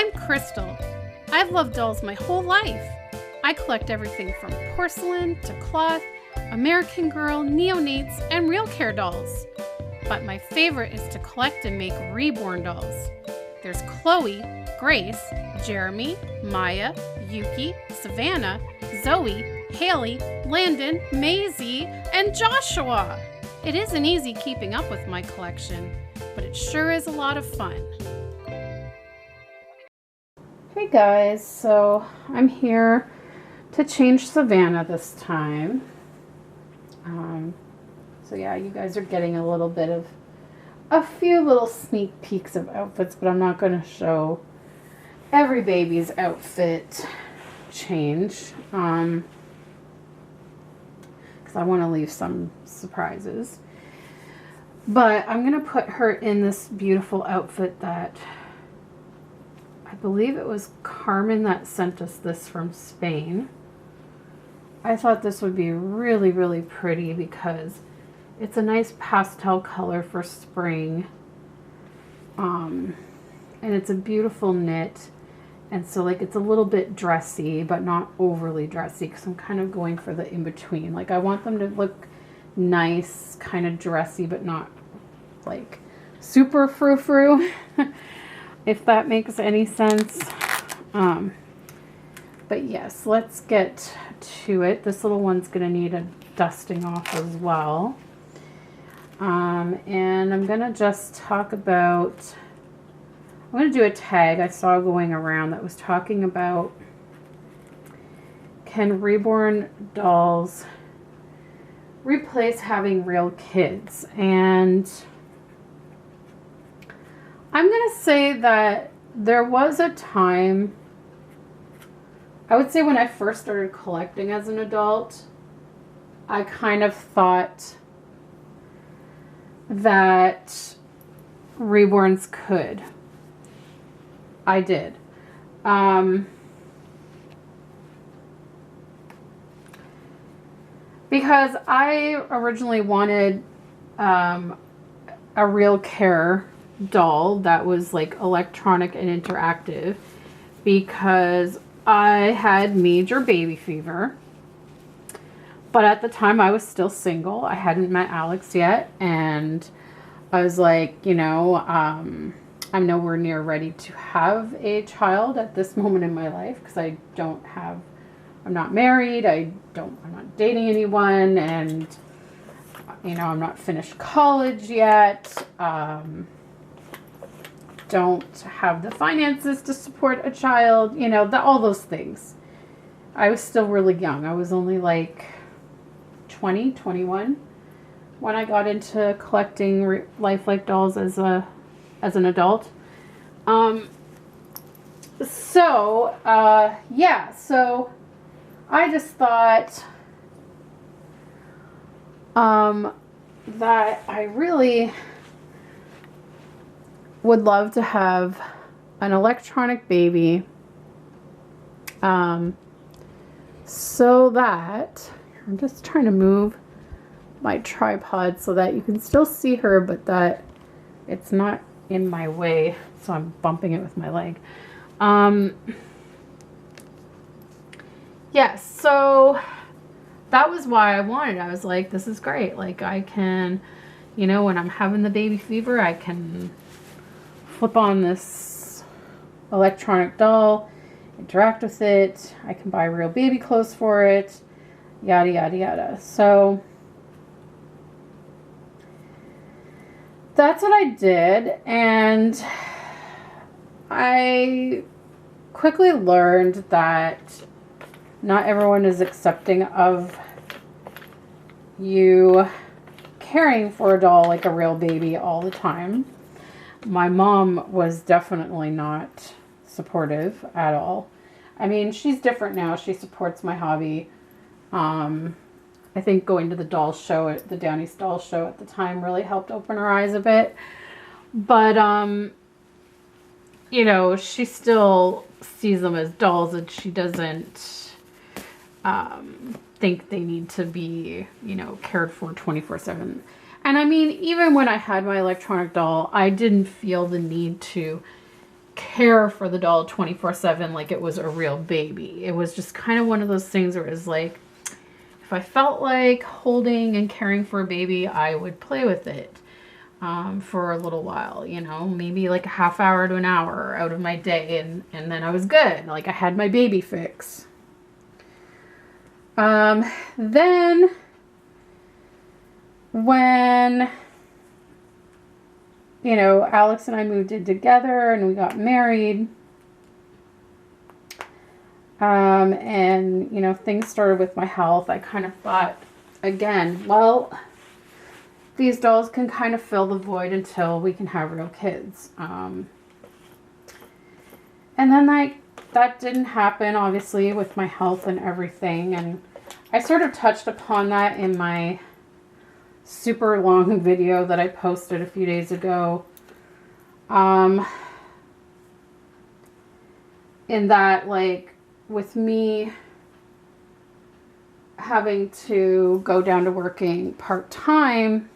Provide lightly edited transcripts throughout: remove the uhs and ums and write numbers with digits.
I'm Krystle. I've loved dolls my whole life. I collect everything from porcelain to cloth, American Girl, neonates, and real care dolls. But my favorite is to collect and make Reborn dolls. There's Chloe, Grace, Jeremy, Maya, Yuki, Savannah, Zoe, Haley, Landon, Maisie, and Joshua. It isn't easy keeping up with my collection, but it sure is a lot of fun. Hey guys, so I'm here to change Savannah this time. So yeah, you guys are getting a little bit of a few little sneak peeks of outfits, but I'm not going to show every baby's outfit change because I want to leave some surprises. But I'm going to put her in this beautiful outfit that I believe it was Carmen that sent us this from Spain. I thought this would be really, really pretty because it's a nice pastel color for spring. And it's a beautiful knit. And so like it's a little bit dressy, but not overly dressy because I'm kind of going for the in-between. Like I want them to look nice, kind of dressy, but not like super frou-frou, if that makes any sense. But yes, let's get to it. This little one's going to need a dusting off as well. And I'm going to just talk about, I'm going to do a tag I saw going around that was talking about, can Reborn dolls replace having real kids? And I'm going to say that there was a time, I would say when I first started collecting as an adult, I kind of thought that Reborns could. I did. Because I originally wanted a real care doll that was like electronic and interactive because I had major baby fever. But at the time I was still single. I hadn't met Alex yet. And I was like, you know, I'm nowhere near ready to have a child at this moment in my life because I'm not married. I'm not dating anyone. And, you know, I'm not finished college yet. Don't have the finances to support a child. You know, all those things. I was still really young. I was only like 20, 21 when I got into collecting lifelike dolls as an adult. So I just thought that I really would love to have an electronic baby so that I'm just trying to move my tripod so that you can still see her, but that it's not in my way. So I'm bumping it with my leg. Yes, so that was why I wanted it. I was like, this is great. Like I can, you know, when I'm having the baby fever, I can flip on this electronic doll, interact with it. I can buy real baby clothes for it. Yada, yada, yada. So that's what I did. And I quickly learned that not everyone is accepting of you caring for a doll like a real baby all the time. My mom was definitely not supportive at all. I mean, she's different now. She supports my hobby. I think going to the doll show at the Downey's doll show at the time really helped open her eyes a bit. But, you know, she still sees them as dolls and she doesn't think they need to be, you know, cared for 24/7. And I mean, even when I had my electronic doll, I didn't feel the need to care for the doll 24/7 like it was a real baby. It was just kind of one of those things where it was like, if I felt like holding and caring for a baby, I would play with it for a little while, you know, maybe like a half hour to an hour out of my day, and then I was good. Like I had my baby fix. Then when, you know, Alex and I moved in together and we got married, and, you know, things started with my health, I kind of thought, again, well, these dolls can kind of fill the void until we can have real kids. And then that didn't happen, obviously, with my health and everything. And I sort of touched upon that in my super long video that I posted a few days ago. In that, like, with me having to go down to working part-time,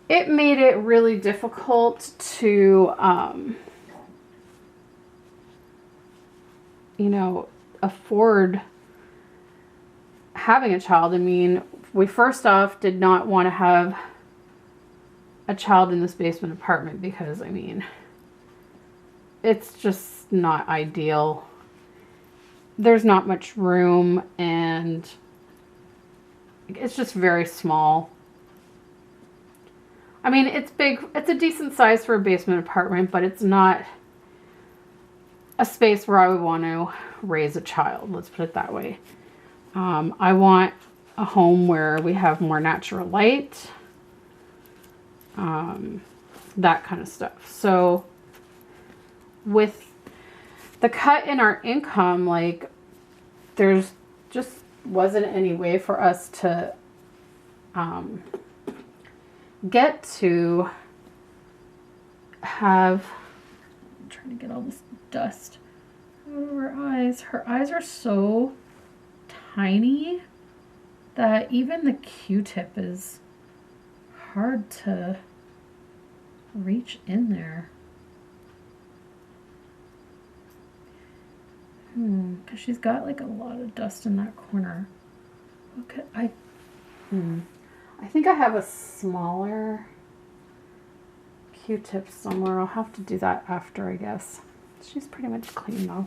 it made it really difficult to, you know, afford having a child. I mean, we first off did not want to have a child in this basement apartment because, I mean, it's just not ideal. There's not much room and it's just very small. I mean, it's big. It's a decent size for a basement apartment, but it's not a space where I would want to raise a child. Let's put it that way. I want a home where we have more natural light, that kind of stuff. So with the cut in our income, like, there's just wasn't any way for us to get to have, I'm trying to get all this dust out of her eyes. Her eyes are so tiny that even the Q-tip is hard to reach in there. Because she's got like a lot of dust in that corner. Okay, I think I have a smaller Q-tip somewhere. I'll have to do that after, I guess. She's pretty much clean though.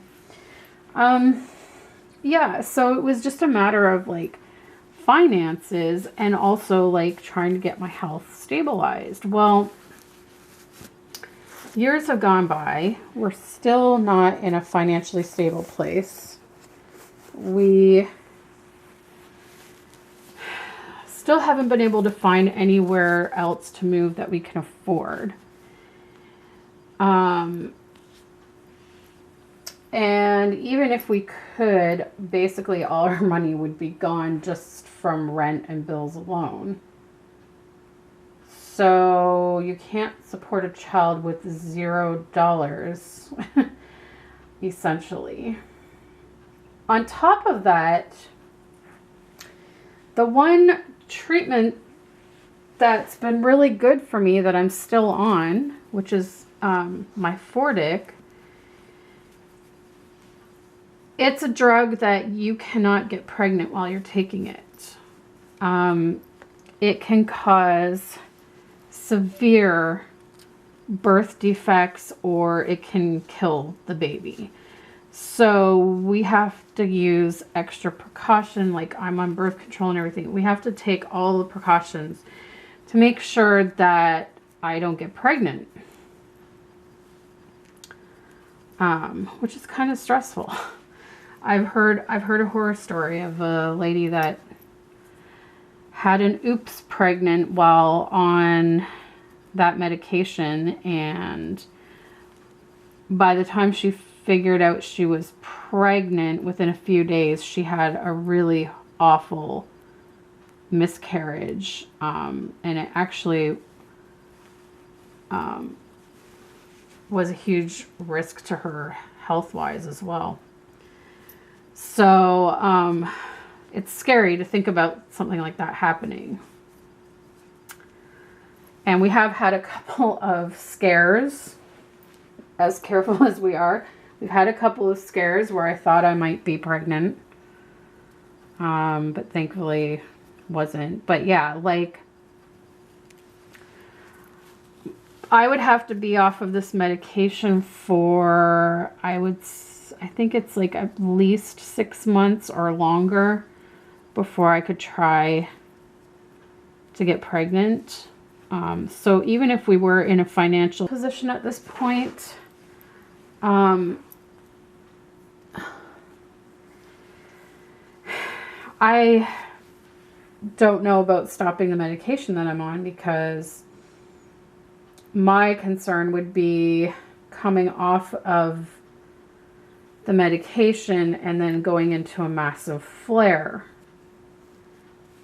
Yeah, so it was just a matter of like finances and also like trying to get my health stabilized. Well, years have gone by. We're still not in a financially stable place. We still haven't been able to find anywhere else to move that we can afford. And even if we could, basically all our money would be gone just from rent and bills alone. So you can't support a child with $0, essentially. On top of that, the one treatment that's been really good for me that I'm still on, which is my Fordic, it's a drug that you cannot get pregnant while you're taking it. It can cause severe birth defects or it can kill the baby. So we have to use extra precaution, like I'm on birth control and everything. We have to take all the precautions to make sure that I don't get pregnant. Which is kind of stressful. I've heard a horror story of a lady that had an oops pregnant while on that medication, and by the time she figured out she was pregnant, within a few days she had a really awful miscarriage, and it actually was a huge risk to her health-wise as well. So it's scary to think about something like that happening. And we have had a couple of scares as careful as we are. We've had a couple of scares where I thought I might be pregnant. But thankfully wasn't. But yeah, like I would have to be off of this medication for, I think it's like at least 6 months or longer before I could try to get pregnant. So even if we were in a financial position at this point, I don't know about stopping the medication that I'm on, because my concern would be coming off of the medication and then going into a massive flare.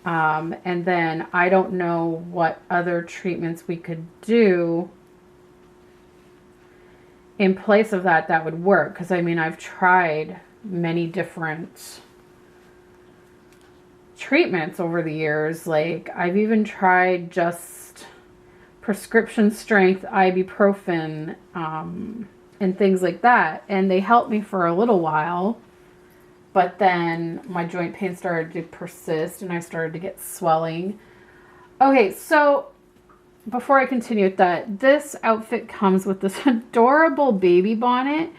And then I don't know what other treatments we could do in place of that that would work. Because I mean, I've tried many different treatments over the years. Like I've even tried just prescription strength ibuprofen and things like that, and they helped me for a little while, but then my joint pain started to persist and I started to get swelling. Okay, so before I continue with that, this outfit comes with this adorable baby bonnet,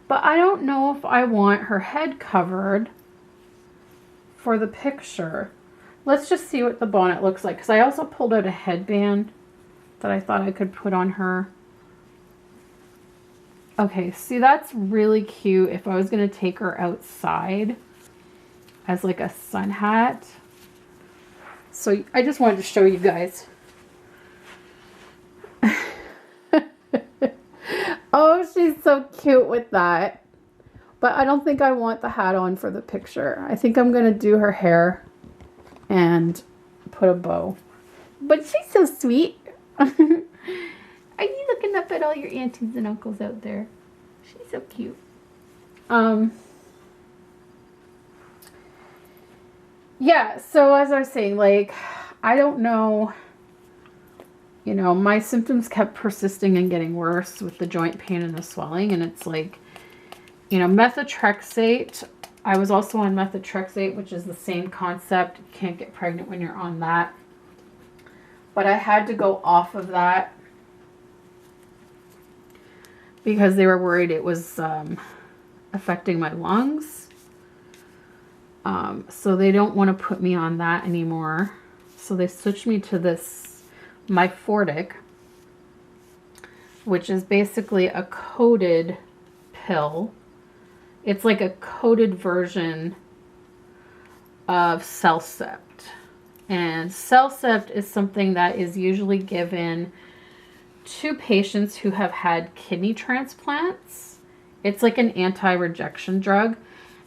but I don't know if I want her head covered for the picture. Let's just see what the bonnet looks like, because I also pulled out a headband that I thought I could put on her. Okay, see, that's really cute if I was going to take her outside as like a sun hat. So I just wanted to show you guys. Oh, she's so cute with that. But I don't think I want the hat on for the picture. I think I'm going to do her hair and put a bow. But she's so sweet. Are you looking up at all your aunties and uncles out there? She's so cute. Yeah, so as I was saying, like, I don't know, you know, my symptoms kept persisting and getting worse with the joint pain and the swelling, and it's like, you know, methotrexate. I was also on methotrexate, which is the same concept. You can't get pregnant when you're on that. But I had to go off of that because they were worried it was affecting my lungs. So they don't want to put me on that anymore. So they switched me to this Myfortic, which is basically a coated pill. It's like a coated version of Cellcept. And Cellcept is something that is usually given to patients who have had kidney transplants. It's like an anti-rejection drug,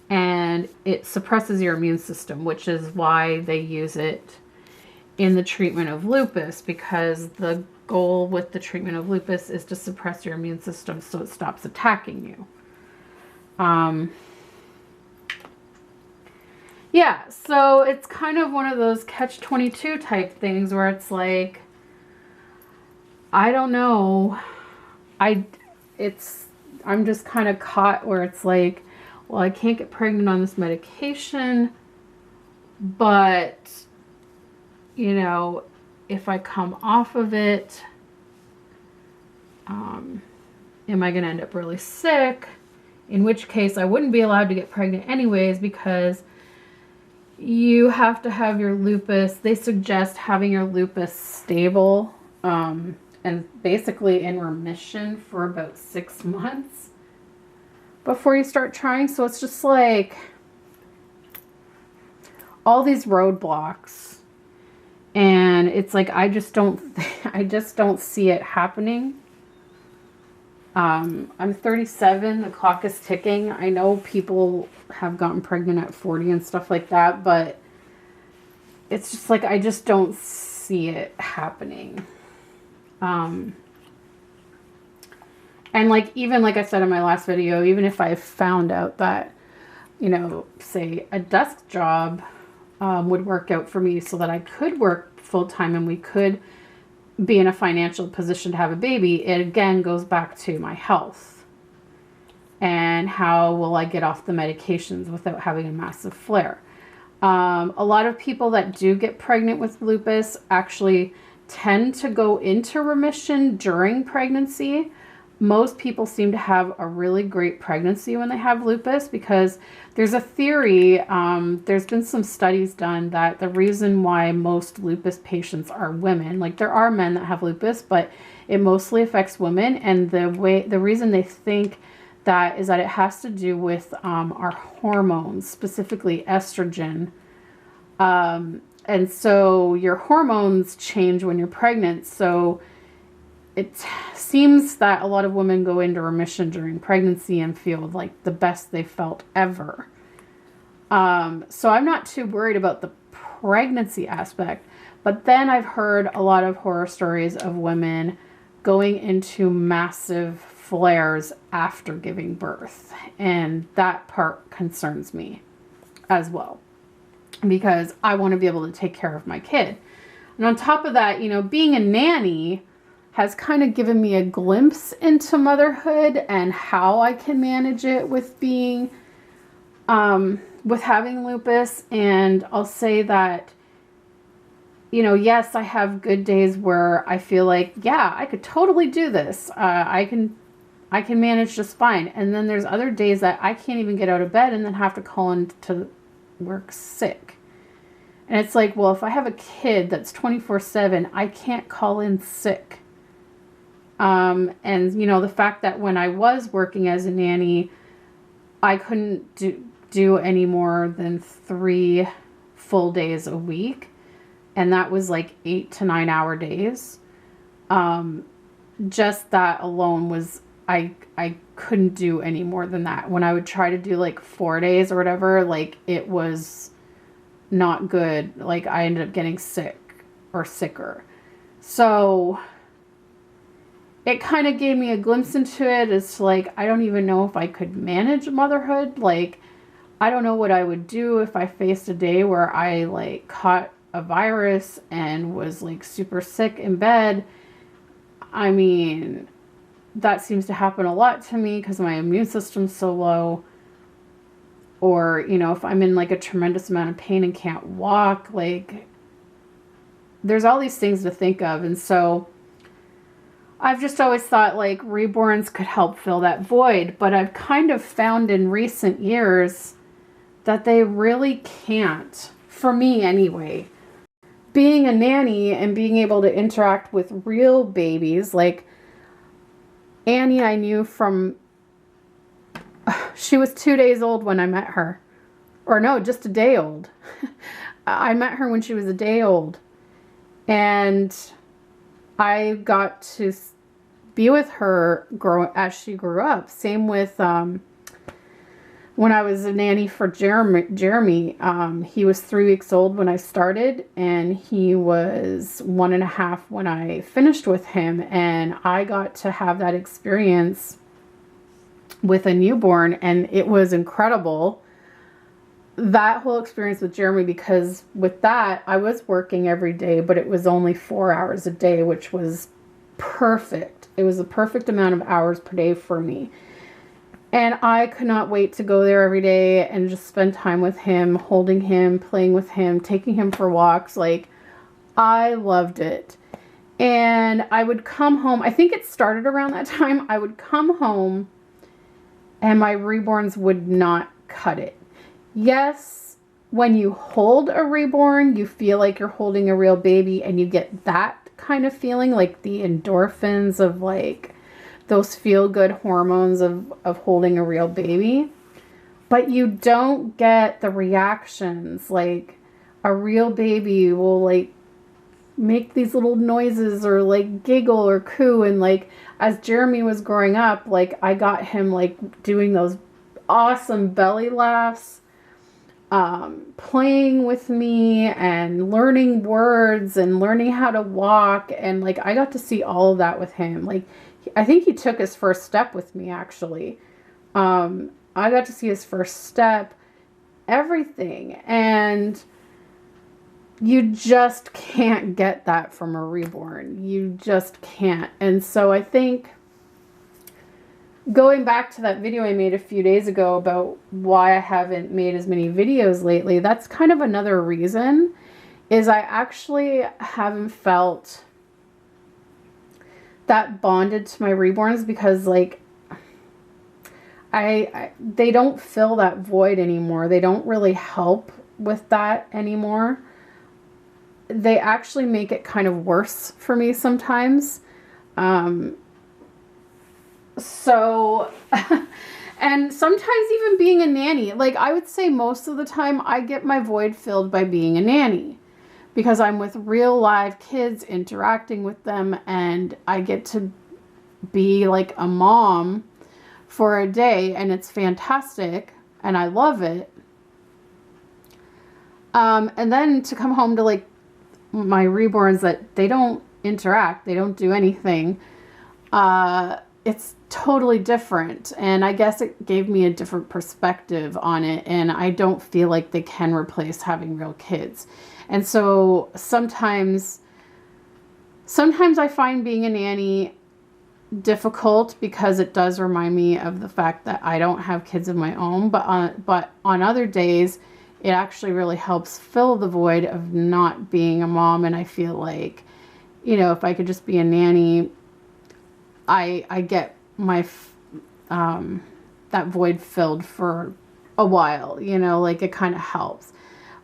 and it suppresses your immune system, which is why they use it in the treatment of lupus, because the goal with the treatment of lupus is to suppress your immune system so it stops attacking you. Yeah, so it's kind of one of those catch-22 type things where it's like, I don't know. I'm just kind of caught where it's like, well, I can't get pregnant on this medication, but, you know, if I come off of it, am I going to end up really sick? In which case I wouldn't be allowed to get pregnant anyways, because you have to have your lupus. They suggest having your lupus stable and basically in remission for about 6 months before you start trying. So it's just like all these roadblocks, and it's like I just don't see it happening. I'm 37. The clock is ticking. I know people have gotten pregnant at 40 and stuff like that, but it's just like I just don't see it happening. And like, even like I said in my last video, even if I found out that, you know, say a desk job would work out for me so that I could work full time and we could be in a financial position to have a baby, it again goes back to my health. And how will I get off the medications without having a massive flare? A lot of people that do get pregnant with lupus actually tend to go into remission during pregnancy. Most people seem to have a really great pregnancy when they have lupus, because there's a theory, there's been some studies done that the reason why most lupus patients are women, like there are men that have lupus, but it mostly affects women. And the reason they think that is that it has to do with our hormones, specifically estrogen. And so your hormones change when you're pregnant. So it seems that a lot of women go into remission during pregnancy and feel like the best they felt ever. So I'm not too worried about the pregnancy aspect. But then I've heard a lot of horror stories of women going into massive flares after giving birth. And that part concerns me as well, because I want to be able to take care of my kid. And on top of that, you know, being a nanny has kind of given me a glimpse into motherhood and how I can manage it with being, with having lupus. And I'll say that, you know, yes, I have good days where I feel like, yeah, I could totally do this. I can manage just fine. And then there's other days that I can't even get out of bed and then have to call in to work sick. And it's like, well, if I have a kid that's 24/7, I can't call in sick. And you know, the fact that when I was working as a nanny, I couldn't do any more than 3 full days a week. And that was like 8 to 9 hour days. Just that alone was, I couldn't do any more than that. When I would try to do like 4 days or whatever, like it was not good. Like I ended up getting sick or sicker. So it kind of gave me a glimpse into it. It's like, I don't even know if I could manage motherhood. Like, I don't know what I would do if I faced a day where I like caught a virus and was like super sick in bed. I mean, that seems to happen a lot to me because my immune system's so low. Or, you know, if I'm in like a tremendous amount of pain and can't walk, like there's all these things to think of. And so I've just always thought like reborns could help fill that void. But I've kind of found in recent years that they really can't, for me anyway. Being a nanny and being able to interact with real babies, like Annie, I knew from, she was 2 days old when I met her. Or no, just a day old. I met her when she was a day old. And I got to be with her as she grew up. Same with when I was a nanny for Jeremy. He was 3 weeks old when I started, and he was 1.5 when I finished with him. And I got to have that experience with a newborn, and it was incredible. That whole experience with Jeremy, because with that, I was working every day, but it was only 4 hours a day, which was perfect. It was the perfect amount of hours per day for me. And I could not wait to go there every day and just spend time with him, holding him, playing with him, taking him for walks. Like, I loved it. And I would come home. I think it started around that time. I would come home and my reborns would not cut it. Yes, when you hold a reborn, you feel like you're holding a real baby, and you get that kind of feeling, like the endorphins of like those feel-good hormones of holding a real baby. But you don't get the reactions. Like a real baby will like make these little noises or like giggle or coo. And like as Jeremy was growing up, like I got him like doing those awesome belly laughs, playing with me and learning words and learning how to walk. And like I got to see all of that with him. Like I think he took his first step with me, actually. I got to see his first step, everything. And you just can't get that from a reborn. You just can't. And so I think going back to that video I made a few days ago about why I haven't made as many videos lately, that's kind of another reason, is I actually haven't felt that bonded to my reborns, because like they don't fill that void anymore. They don't really help with that anymore. They actually make it kind of worse for me sometimes. So, and sometimes even being a nanny, like I would say most of the time I get my void filled by being a nanny, because I'm with real live kids, interacting with them, and I get to be like a mom for a day, and it's fantastic and I love it. And then to come home to like my reborns that they don't interact, they don't do anything, it's totally different. And I guess it gave me a different perspective on it, and I don't feel like they can replace having real kids. And so sometimes I find being a nanny difficult, because it does remind me of the fact that I don't have kids of my own, but on other days it actually really helps fill the void of not being a mom. And I feel like, you know, if I could just be a nanny, I get my that void filled for a while, you know, like it kind of helps.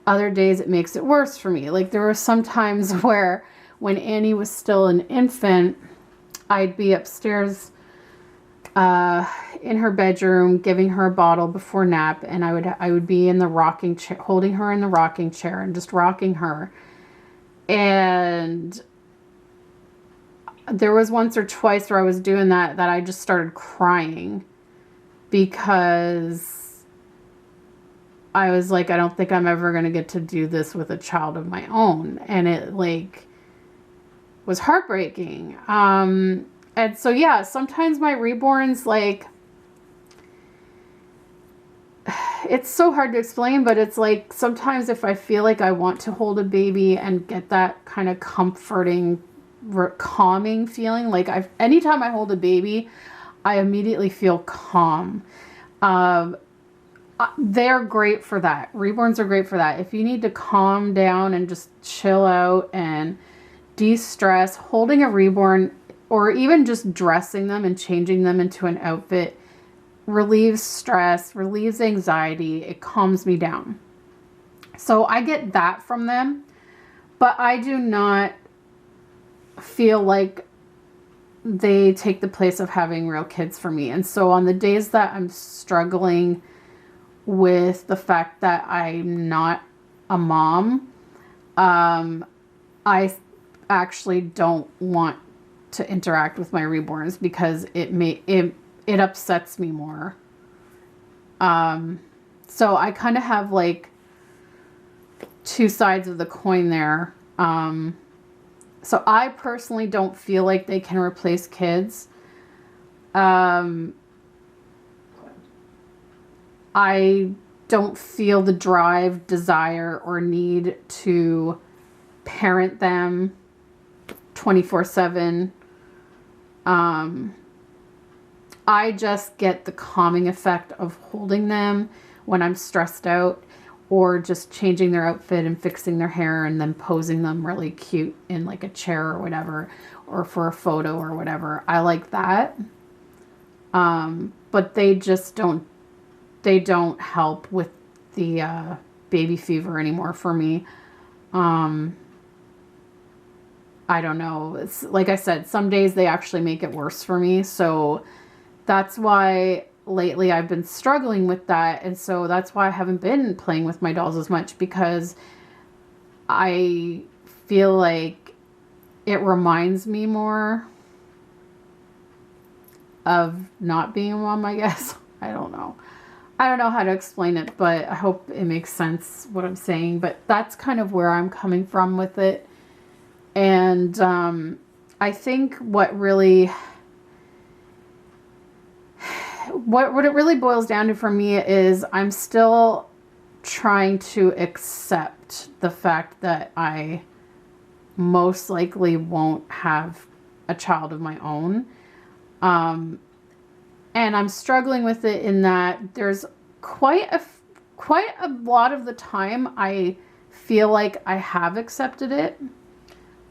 Other days it makes it worse for me. Like there were some times where when Annie was still an infant, I'd be upstairs in her bedroom giving her a bottle before nap, and I would be in the rocking chair, holding her in the rocking chair and just rocking her. And there was once or twice where I was doing that I just started crying, because I was like, I don't think I'm ever going to get to do this with a child of my own. And it like was heartbreaking. And so, yeah, sometimes my reborns, like, it's so hard to explain, but it's like sometimes if I feel like I want to hold a baby and get that kind of comforting, calming feeling, like anytime I hold a baby, I immediately feel calm. They're great for that. Reborns are great for that. If you need to calm down and just chill out and de-stress, holding a reborn, or even just dressing them and changing them into an outfit, relieves stress, relieves anxiety. It calms me down. So I get that from them, but I do not feel like they take the place of having real kids for me. And so on the days that I'm struggling with the fact that I'm not a mom, I actually don't want to interact with my reborns, because it upsets me more. So I kind of have like two sides of the coin there. So I personally don't feel like they can replace kids. I don't feel the drive, desire, or need to parent them 24/7. I just get the calming effect of holding them when I'm stressed out, or just changing their outfit and fixing their hair and then posing them really cute in like a chair or whatever, or for a photo or whatever. I like that. But they just don't help with the baby fever anymore for me. I don't know. It's like I said, some days they actually make it worse for me. So that's why lately I've been struggling with that. And so that's why I haven't been playing with my dolls as much, because I feel like it reminds me more of not being a mom, I guess. I don't know. I don't know how to explain it, but I hope it makes sense what I'm saying. But that's kind of where I'm coming from with it. And I think what it really boils down to for me is I'm still trying to accept the fact that I most likely won't have a child of my own. And I'm struggling with it in that there's quite a lot of the time I feel like I have accepted it.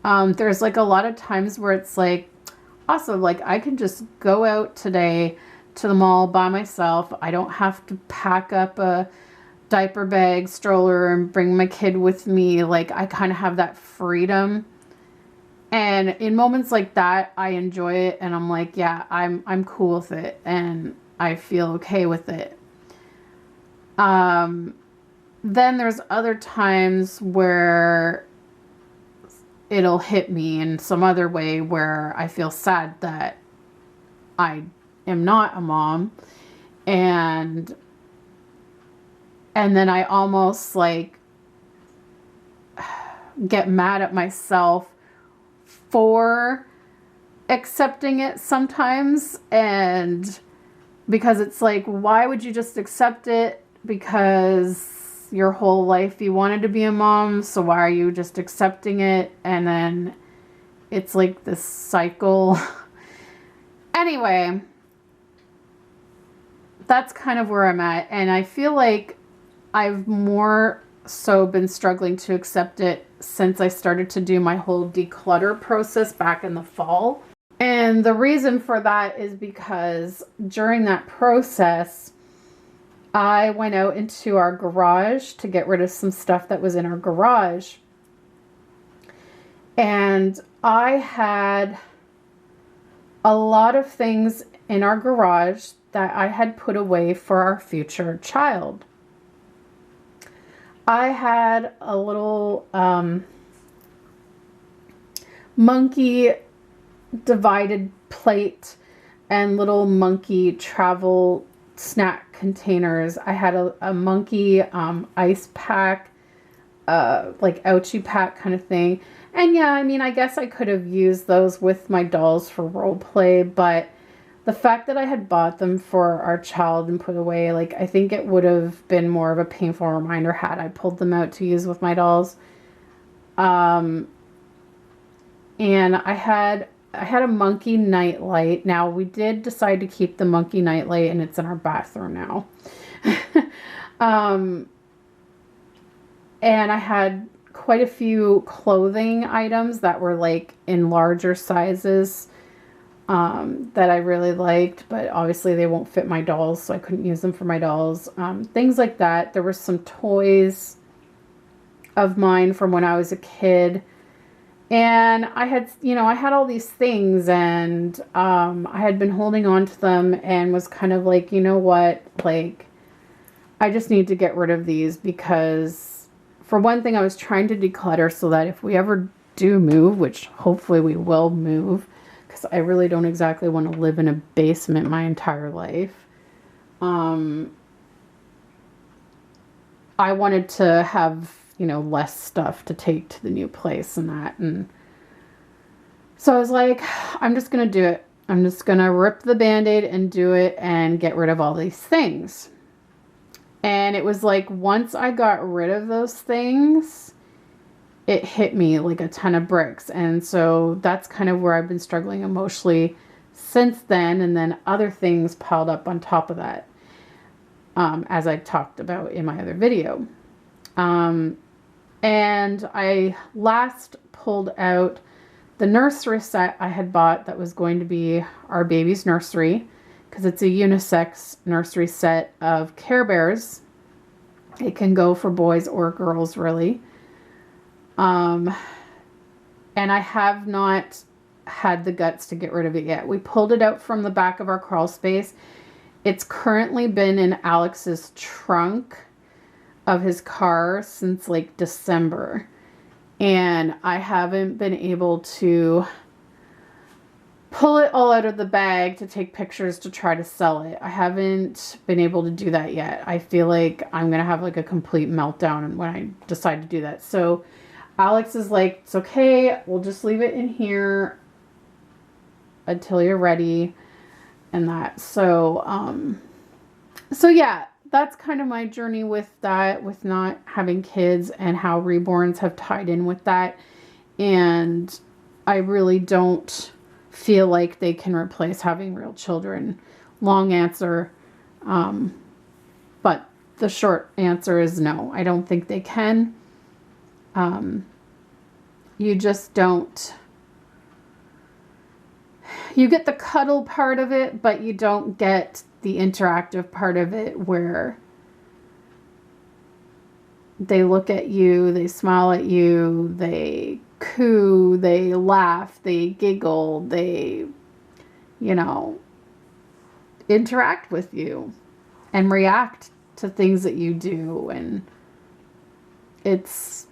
There's like a lot of times where it's like, awesome, like I can just go out today to the mall by myself. I don't have to pack up a diaper bag, stroller, and bring my kid with me. Like I kind of have that freedom. And in moments like that, I enjoy it, and I'm like, yeah, I'm cool with it, and I feel okay with it. Then there's other times where it'll hit me in some other way where I feel sad that I am not a mom, and then I almost like get mad at myself for accepting it sometimes, and because it's like, why would you just accept it? Because your whole life you wanted to be a mom, so why are you just accepting it? And then it's like this cycle. Anyway, that's kind of where I'm at, and I feel like I've more so been struggling to accept it since I started to do my whole declutter process back in the fall. And the reason for that is because during that process, I went out into our garage to get rid of some stuff that was in our garage. And I had a lot of things in our garage that I had put away for our future child. I had a little monkey divided plate and little monkey travel snack containers. I had a monkey ice pack, like ouchie pack kind of thing. And yeah, I mean, I guess I could have used those with my dolls for role play, but the fact that I had bought them for our child and put away, like, I think it would have been more of a painful reminder had I pulled them out to use with my dolls. And I had a monkey nightlight. Now, we did decide to keep the monkey nightlight, and it's in our bathroom now. And I had quite a few clothing items that were like in larger sizes that I really liked, but obviously they won't fit my dolls, so I couldn't use them for my dolls. Things like that. There were some toys of mine from when I was a kid. And I had all these things, and I had been holding on to them and was kind of like, you know what, like, I just need to get rid of these because, for one thing, I was trying to declutter so that if we ever do move, which hopefully we will move, because I really don't exactly want to live in a basement my entire life. I wanted to have, less stuff to take to the new place and that. And so I was like, I'm just going to do it. I'm just going to rip the Band-Aid and do it and get rid of all these things. And it was like, once I got rid of those things, it hit me like a ton of bricks. And so that's kind of where I've been struggling emotionally since then. And then other things piled up on top of that, as I talked about in my other video. And I last pulled out the nursery set I had bought that was going to be our baby's nursery, because it's a unisex nursery set of Care Bears. It can go for boys or girls, really. And I have not had the guts to get rid of it yet. We pulled it out from the back of our crawl space. It's currently been in Alex's trunk of his car since like December, and I haven't been able to pull it all out of the bag to take pictures to try to sell it. I haven't been able to do that yet. I feel like I'm gonna have like a complete meltdown when I decide to do that. So Alex is like, it's okay, we'll just leave it in here until you're ready and that. So yeah, that's kind of my journey with that, with not having kids, and how reborns have tied in with that. And I really don't feel like they can replace having real children. Long answer. But the short answer is no. I don't think they can. You just don't. You get the cuddle part of it, but you don't get the interactive part of it where they look at you, they smile at you, they coo, they laugh, they giggle, they, you know, interact with you and react to things that you do. And it's,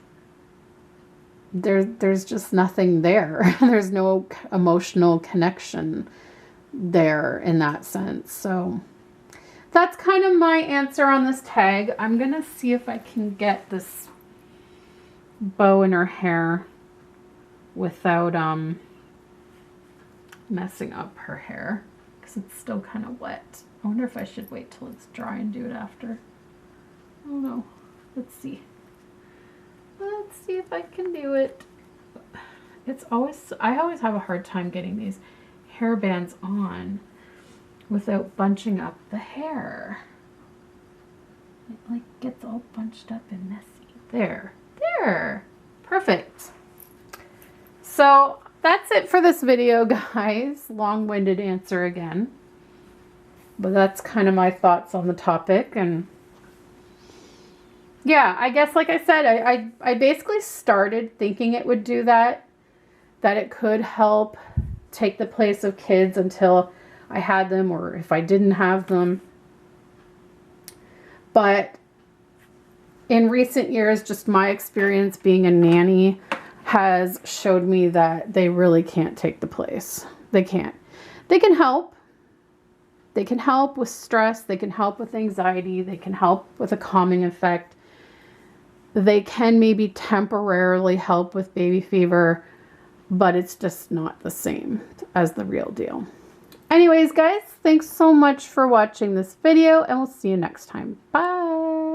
there's just nothing there. There's no emotional connection there in that sense. So that's kind of my answer on this tag. I'm gonna see if I can get this bow in her hair without messing up her hair, because it's still kind of wet. I wonder if I should wait till it's dry and do it after. I don't know. Let's see. Let's see if I can do it. It's always, I always have a hard time getting these hair bands on without bunching up the hair. It like gets all bunched up and messy. There. Perfect. So that's it for this video, guys. Long-winded answer again. But that's kind of my thoughts on the topic. And yeah, I guess, like I said, I basically started thinking it would do that it could help take the place of kids until I had them, or if I didn't have them. But in recent years, just my experience being a nanny has showed me that they really can't take the place. They can't. They can help. They can help with stress. They can help with anxiety. They can help with a calming effect. They can maybe temporarily help with baby fever, but it's just not the same as the real deal. Anyways, guys, thanks so much for watching this video, and we'll see you next time. Bye.